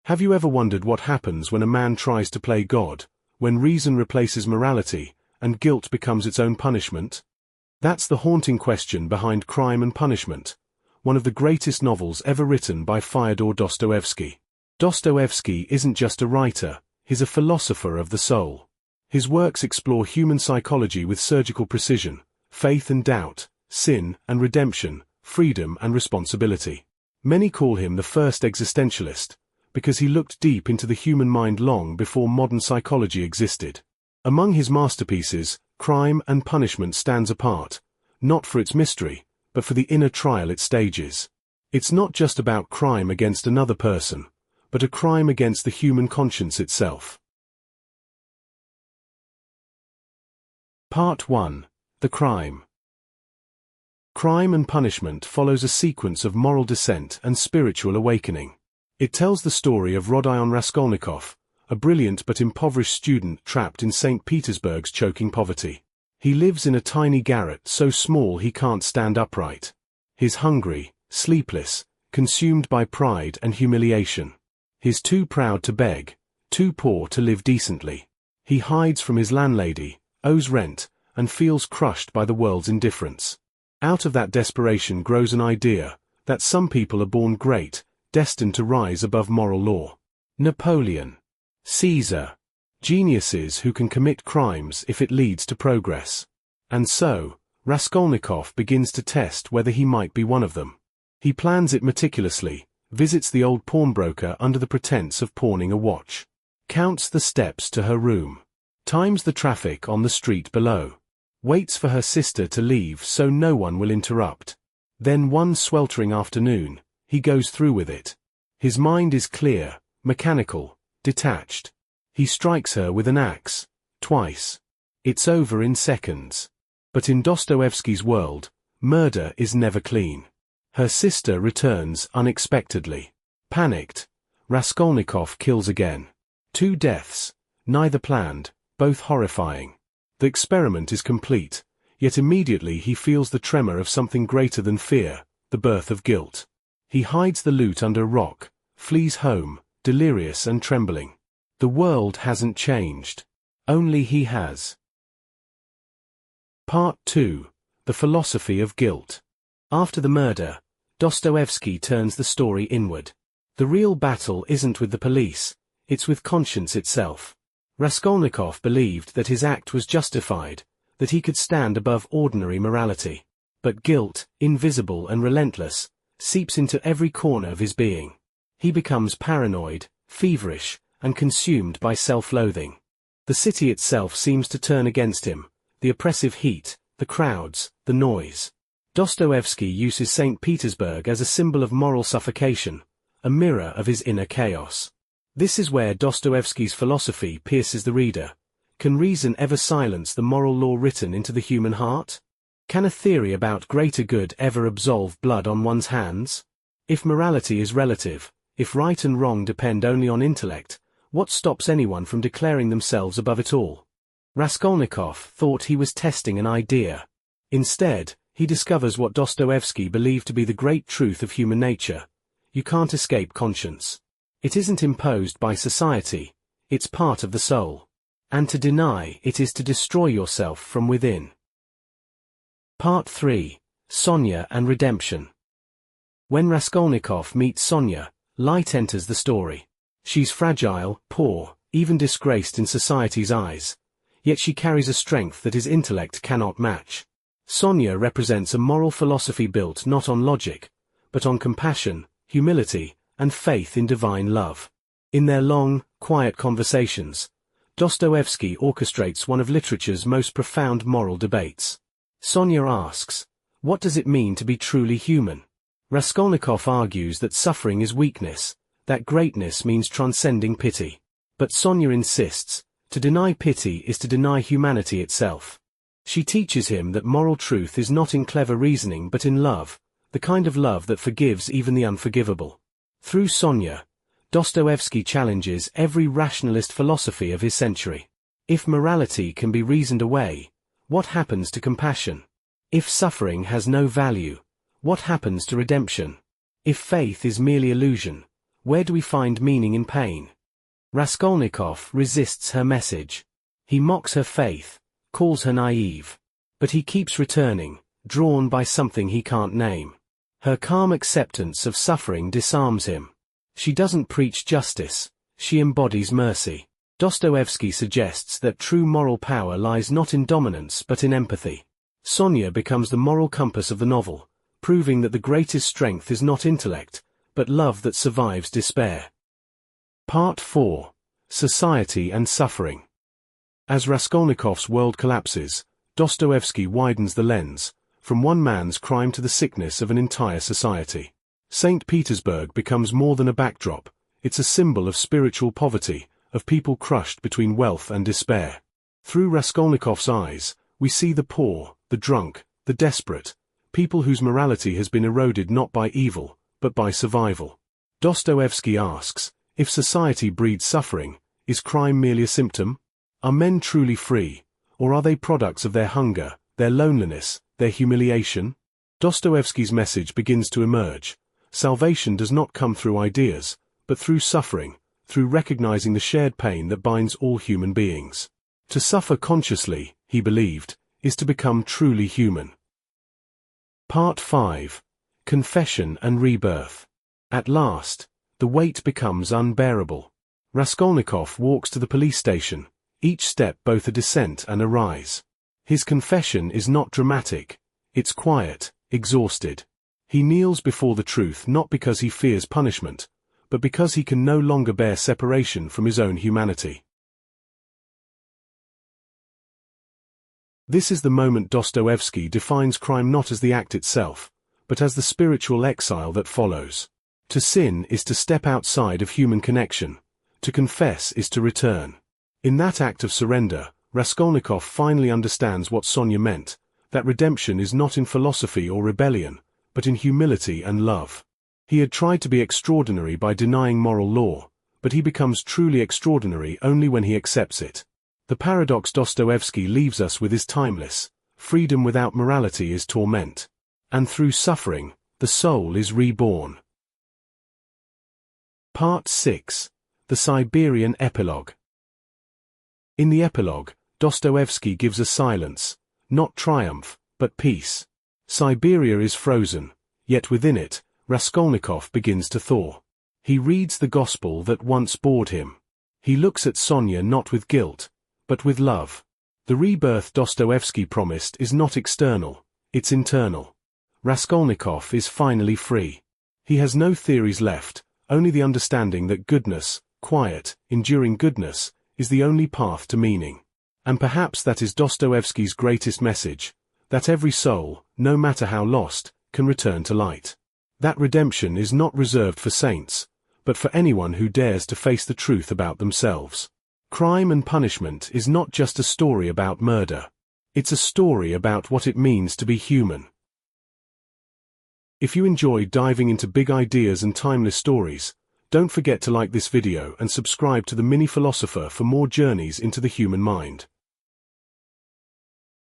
Have you ever wondered what happens when a man tries to play God, when reason replaces morality, and guilt becomes its own punishment? That's the haunting question behind Crime and Punishment, one of the greatest novels ever written by Fyodor Dostoevsky. Dostoevsky isn't just a writer, he's a philosopher of the soul. His works explore human psychology with surgical precision, faith and doubt, sin and redemption, freedom and responsibility. Many call him the first existentialist, because he looked deep into the human mind long before modern psychology existed. Among his masterpieces, Crime and Punishment stands apart, not for its mystery, but for the inner trial it stages. It's not just about crime against another person, but a crime against the human conscience itself. Part 1. The Crime. Crime and Punishment follows a sequence of moral descent and spiritual awakening. It tells the story of Rodion Raskolnikov, a brilliant but impoverished student trapped in St. Petersburg's choking poverty. He lives in a tiny garret so small he can't stand upright. He's hungry, sleepless, consumed by pride and humiliation. He's too proud to beg, too poor to live decently. He hides from his landlady, owes rent, and feels crushed by the world's indifference. Out of that desperation grows an idea that some people are born great, destined to rise above moral law. Napoleon, Caesar, geniuses who can commit crimes if it leads to progress. And so, Raskolnikov begins to test whether he might be one of them. He plans it meticulously, visits the old pawnbroker under the pretense of pawning a watch, counts the steps to her room, times the traffic on the street below, waits for her sister to leave so no one will interrupt. Then one sweltering afternoon, he goes through with it. His mind is clear, mechanical, detached. He strikes her with an axe, twice. It's over in seconds. But in Dostoevsky's world, murder is never clean. Her sister returns unexpectedly. Panicked, Raskolnikov kills again. 2 deaths, neither planned, both horrifying. The experiment is complete, yet immediately he feels the tremor of something greater than fear, the birth of guilt. He hides the loot under a rock, flees home, delirious and trembling. The world hasn't changed. Only he has. Part 2. The Philosophy of Guilt. After the murder, Dostoevsky turns the story inward. The real battle isn't with the police, it's with conscience itself. Raskolnikov believed that his act was justified, that he could stand above ordinary morality. But guilt, invisible and relentless, seeps into every corner of his being. He becomes paranoid, feverish, and consumed by self-loathing. The city itself seems to turn against him, the oppressive heat, the crowds, the noise. Dostoevsky uses St. Petersburg as a symbol of moral suffocation, a mirror of his inner chaos. This is where Dostoevsky's philosophy pierces the reader. Can reason ever silence the moral law written into the human heart? Can a theory about greater good ever absolve blood on one's hands? If morality is relative, if right and wrong depend only on intellect, what stops anyone from declaring themselves above it all? Raskolnikov thought he was testing an idea. Instead, he discovers what Dostoevsky believed to be the great truth of human nature. You can't escape conscience. It isn't imposed by society, it's part of the soul. And to deny it is to destroy yourself from within. Part 3. Sonya and Redemption. When Raskolnikov meets Sonya, light enters the story. She's fragile, poor, even disgraced in society's eyes. Yet she carries a strength that his intellect cannot match. Sonya represents a moral philosophy built not on logic, but on compassion, humility, and faith in divine love. In their long, quiet conversations, Dostoevsky orchestrates one of literature's most profound moral debates. Sonya asks, what does it mean to be truly human? Raskolnikov argues that suffering is weakness, that greatness means transcending pity. But Sonya insists, to deny pity is to deny humanity itself. She teaches him that moral truth is not in clever reasoning but in love, the kind of love that forgives even the unforgivable. Through Sonya, Dostoevsky challenges every rationalist philosophy of his century. If morality can be reasoned away, what happens to compassion? If suffering has no value, what happens to redemption? If faith is merely illusion, Where do we find meaning in pain? Raskolnikov resists her message. He mocks her faith, calls her naive. But he keeps returning, drawn by something he can't name. Her calm acceptance of suffering disarms him. She doesn't preach justice, she embodies mercy. Dostoevsky suggests that true moral power lies not in dominance but in empathy. Sonya becomes the moral compass of the novel, proving that the greatest strength is not intellect, but love that survives despair. Part 4. Society and Suffering. As Raskolnikov's world collapses, Dostoevsky widens the lens, from one man's crime to the sickness of an entire society. St. Petersburg becomes more than a backdrop, it's a symbol of spiritual poverty, of people crushed between wealth and despair. Through Raskolnikov's eyes, we see the poor, the drunk, the desperate, people whose morality has been eroded not by evil, but by survival. Dostoevsky asks, if society breeds suffering, is crime merely a symptom? Are men truly free, or are they products of their hunger, their loneliness, their humiliation? Dostoevsky's message begins to emerge. Salvation does not come through ideas, but through suffering, through recognizing the shared pain that binds all human beings. To suffer consciously, he believed, is to become truly human. Part 5. Confession and Rebirth. At last, the weight becomes unbearable. Raskolnikov walks to the police station, each step both a descent and a rise. His confession is not dramatic, it's quiet, exhausted. He kneels before the truth not because he fears punishment, but because he can no longer bear separation from his own humanity. This is the moment Dostoevsky defines crime not as the act itself, but as the spiritual exile that follows. To sin is to step outside of human connection. To confess is to return. In that act of surrender, Raskolnikov finally understands what Sonya meant, that redemption is not in philosophy or rebellion, but in humility and love. He had tried to be extraordinary by denying moral law, but he becomes truly extraordinary only when he accepts it. The paradox Dostoevsky leaves us with is timeless. Freedom without morality is torment. And through suffering, the soul is reborn. Part 6. The Siberian Epilogue. In the epilogue, Dostoevsky gives a silence, not triumph, but peace. Siberia is frozen, yet within it, Raskolnikov begins to thaw. He reads the gospel that once bored him. He looks at Sonya not with guilt, but with love. The rebirth Dostoevsky promised is not external, it's internal. Raskolnikov is finally free. He has no theories left, only the understanding that goodness, quiet, enduring goodness, is the only path to meaning. And perhaps that is Dostoevsky's greatest message, that every soul, no matter how lost, can return to light. That redemption is not reserved for saints, but for anyone who dares to face the truth about themselves. Crime and punishment is not just a story about murder. It's a story about what it means to be human. If you enjoy diving into big ideas and timeless stories, don't forget to like this video and subscribe to the Mini Philosopher for more journeys into the human mind.